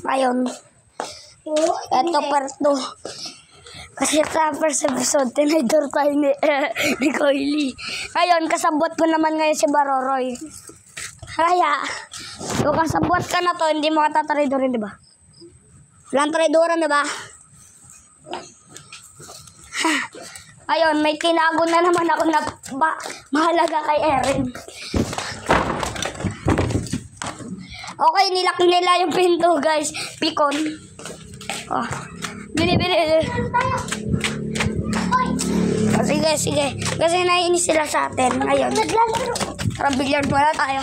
Ngayon, ito part 2. Kasi sa first episode, tinidor tayo ni Coily. Ngayon, kasabot ko naman ngayon si Baroroy. Kaya, kung kasabot ka na to, hindi mo katatarydorin, di ba? Walang traydoran, di ba? Ayun, may tinago na naman ako na mahalaga kay Erin. Okay, nilak nila yung pinto, guys. Pikon. Oh. Bili. Oh, sige. Kasi naiinis sila sa atin. Ngayon. Tara, billiard wala tayo.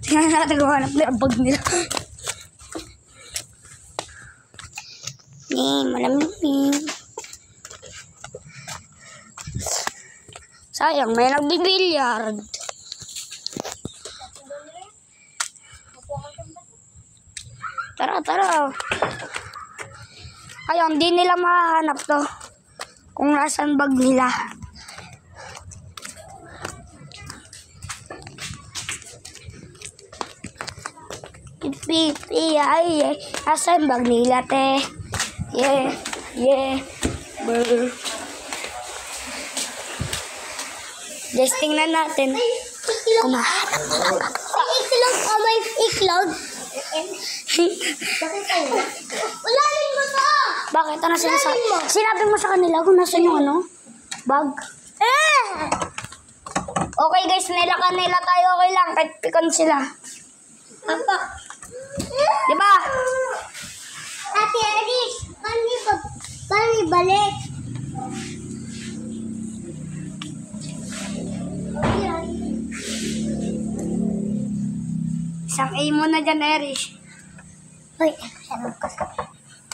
Tingnan natin kung hanap na yung bag nila. Malamig. Sayang, may nagbibilyard. Tara. Ayun, di nila mahanap to. Kung nasan bag nila. Pipi, ay, nasan bag nila, te? Yeah. Just tingnan natin. Kumahanap na lang ako. Iklog o may iklog? Wala rin mo to! Bakit? Ano sinasabi? Sinabi mo sa kanila kung nasa yung bag? Okay guys, nilakan nila tayo. Okay lang, kahit pikon sila. Apa? Diba? Ate Erish, paano ibalik? Isang A mo na dyan, Erish. Uy, sarap ka sa...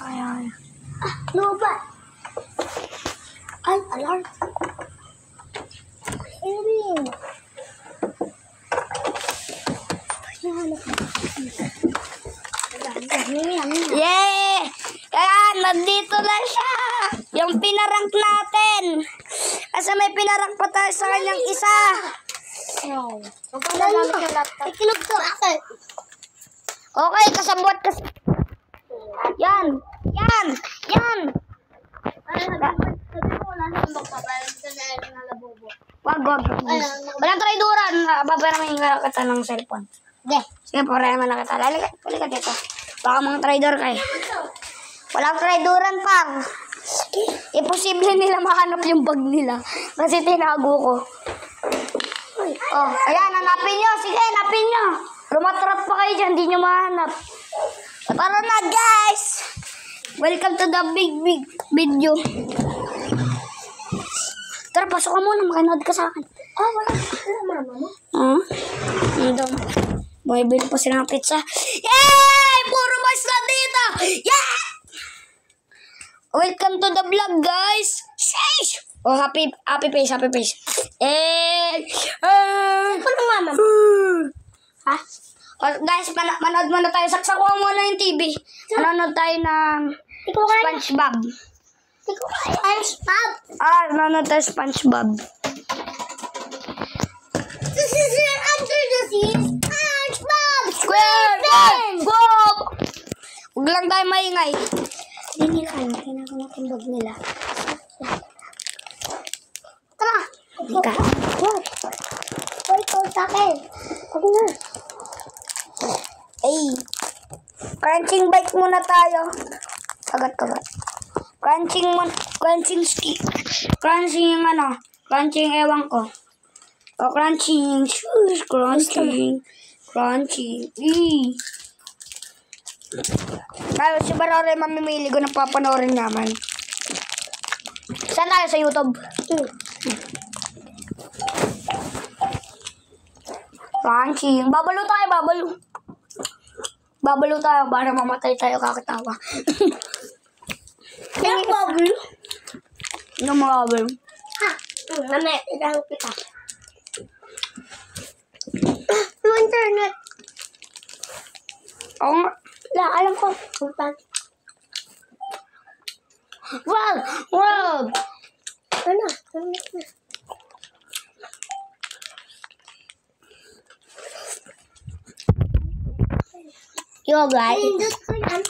Ay. Luba! Ay, alarm! Erin! Yay! Ayan, nandito na siya! Yung pinarank natin! Kasi may pinarank pa tayo sa kanyang isa. Iklog to ako. Okay, kasabot ka. Yan! Wag. Walang trayduran. Babarangin ka kita ng cellphone. Sige, parema na kita. Halika dito. Baka mga traidor kayo. Walang trayduran, pang. Imposible nila mahanap yung bag nila. Kasi tinago ko. Oh, ayan, hanapin nyo. Sige, hanapin nyo. Rumatrap pa kayo dyan, hindi nyo mahanap. Tara na, guys! Welcome to the big video. Tara, pasok ka muna. Makinood ka sa akin. Wala mama mo. Ito. Bumibili pa sila ng pizza. Yay! Puro boys na dito! Yeah! Welcome to the vlog, guys! Sheesh! Oh, happy face. Ano mama mo? Ha? Oh, guys, manood muna tayo. Saksak ko muna yung TV. Manood tayo ng SpongeBob. SpongeBob? Manood tayo SpongeBob. This is your under the sea SpongeBob! SquarePants! Huwag lang tayo maingay. Hindi nila kayo. Kailangan natin bag nila. Tara! Halika. Wait ko sa akin. Huwag na. Ay. Crunching bike muna tayo. Kagat. Crunching stick. Crunching Crunching ewan ko. O, crunching. Shoes. Crunching. Tayo, si Barore mamimili ko ng papanoorin naman. Saan tayo? Sa YouTube? Crunching. Babalo tayo. Babalo tayo para mamatay tayo kakatawa. Ano bubble? Ano mababalo? Mamaya, ilang kita. Yung internet. Oo nga. Alam ko. Wag! Ano? Yo, guys. Pindot ko yan.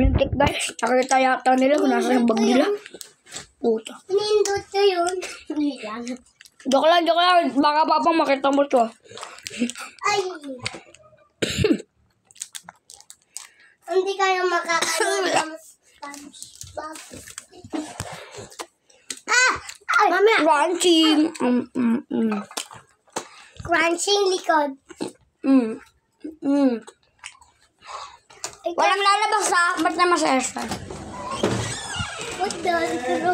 Lintik guys. Nakita yata nila kung nasa yung bag nila. Puta. Pindot ko yun. Hindi lang. Joke lang. Baka papang makita mo to. Ay. Hindi kayo makakanood ng SpongeBob. Ay! Mamaya. Crunchy. Crunching likod. Walang lalabas ha. Ba't na masaya? What does it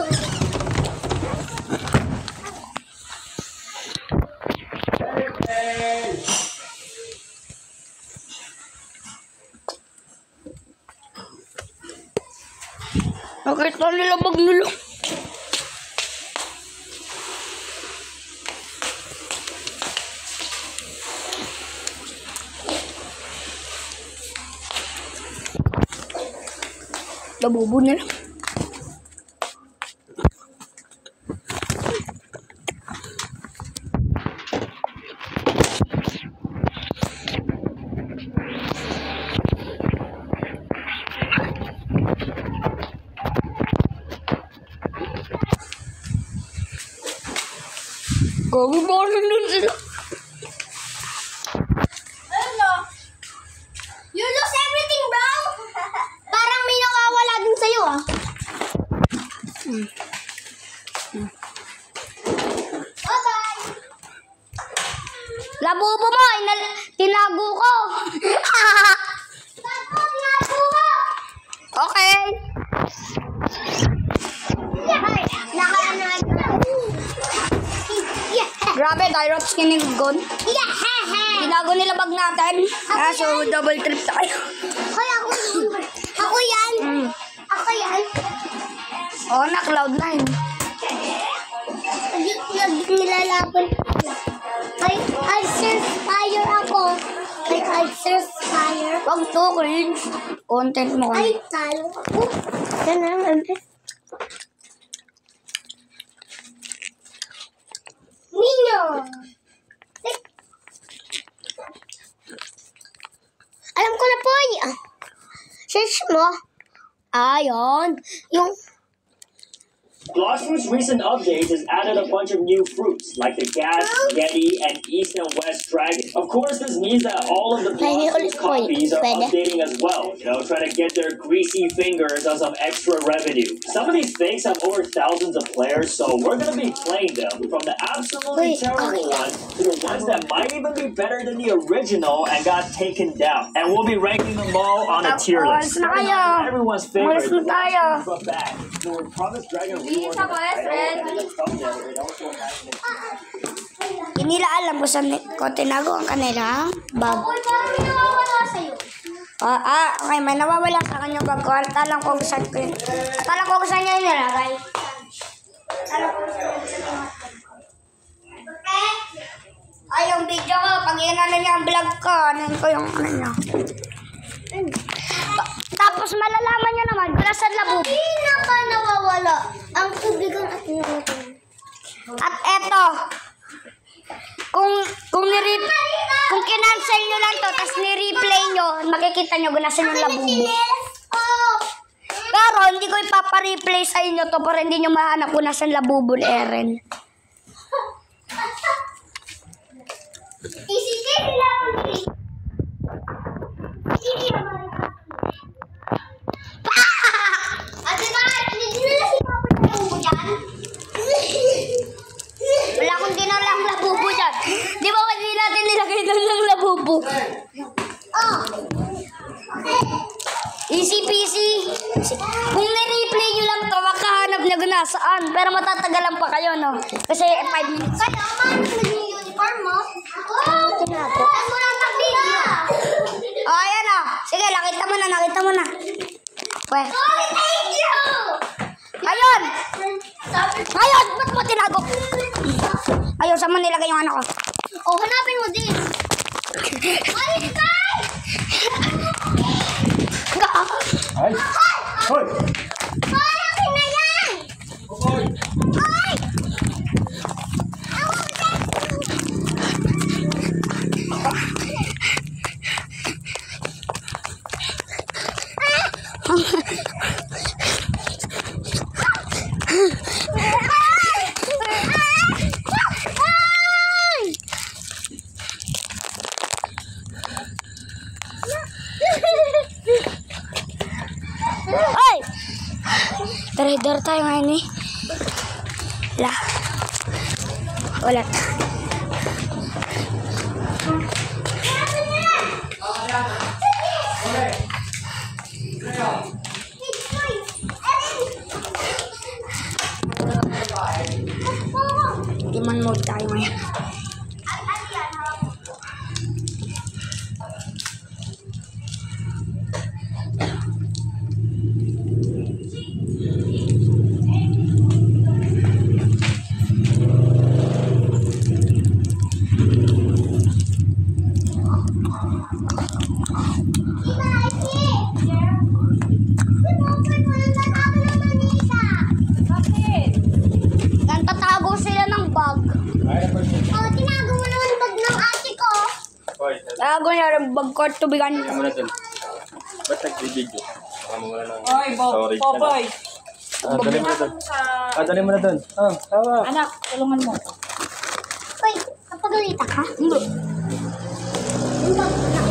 Nakita nila bag nila. Labubo nila. Gawin mo nun sila. Ano? You lose everything, bro! Parang may nakawala din sa'yo, ah. Bye-bye! Labubo mo. Tinago ko. Tinago ko! Okay. Grabe, Tyrops kinigon. Tinago nila bag natin. So, double trip tayo. Hoy, ako yun. Ako yan. Ako yan. Oo na, Cloud9. Nilalaban. May Icer Fire ako. May Icer Fire. Wag to, cringe. Content mo Ay, kami. talo ako. Yan na, Nino! Alam ko na po. Search mo. Ayon. Yung... Bloxfruit's recent update has added a bunch of new fruits, like the Gas, Yeti, and East and West Dragon. Of course, this means that all of the Bloxfruit copies are updating as well, trying to get their greasy fingers on some extra revenue. Some of these fakes have over thousands of players, so we're going to be playing them, from the absolutely terrible ones to the ones that might even be better than the original and got taken down. And we'll be ranking them all on a tier list. Everyone's favorite, but back. So we promised Dragon Hindi nila alam kung saan ko tinago ang kanilang bag. Uy, parang may nakawala sa'yo. Okay, may nawawala sa kanyang bag ko. Talang ko kung saan ko yun. Talang ko kung saan niya nilagay. Ay, yung video ko, pag inano niya ang vlog ko, ano ko yung ano niya. Tapos malalaman niya naman, kung nasa labubo. Hindi na ka nawawala. Ang tubig ang ating At eto, kung kinancel nyo lang to, tapos ni-replay nyo, makikita nyo kung nasa yung labubo. Oh! Pero hindi ko ipapa-replay sa inyo to para hindi nyo mahanap kung nasa yung labubo ni Eren. Isisip lang ang Ate ba, hindi na si Papa nabubo dyan? Wala akong dinala ang labubo dyan. Di ba hindi natin nilagay doon ng labubo? Oh! Okay. Easy peasy. Kung ni-replay nyo lang to, makahanap na kung nasaan. Pero matatagalan pa kayo, no? Kasi 5 minutes. Kaya, paano naging uniform mo? Oh! Saan mo lang ang video? Oh, ayan o. Sige, nakita mo na. Well, Oh, thank you! ayun! Sabi Ayun! Ba't mo tinago? Ayun, saan mo nilagay yung ano ko? oh, hanapin mo din. Ay, Kai! Ay! Hoy! Hoy, akin na yan! Hoy! Trader tayo ngayon eh. Wala. Ulat. Demon mode tayo ngayon. Nagtatago sila ng bag. Oh, tinago mo naman bag ng ate ko. Tago niya ng bag ko tubigan. Ano na dun? Ba't nag-video? Baka mo wala ng Oy, storage na. Popoy. Dali mo na dun. Dali mo na dun. Tawa. Anak, tulungan mo. Uy, napagalitan ka? Hindi. Yung bag na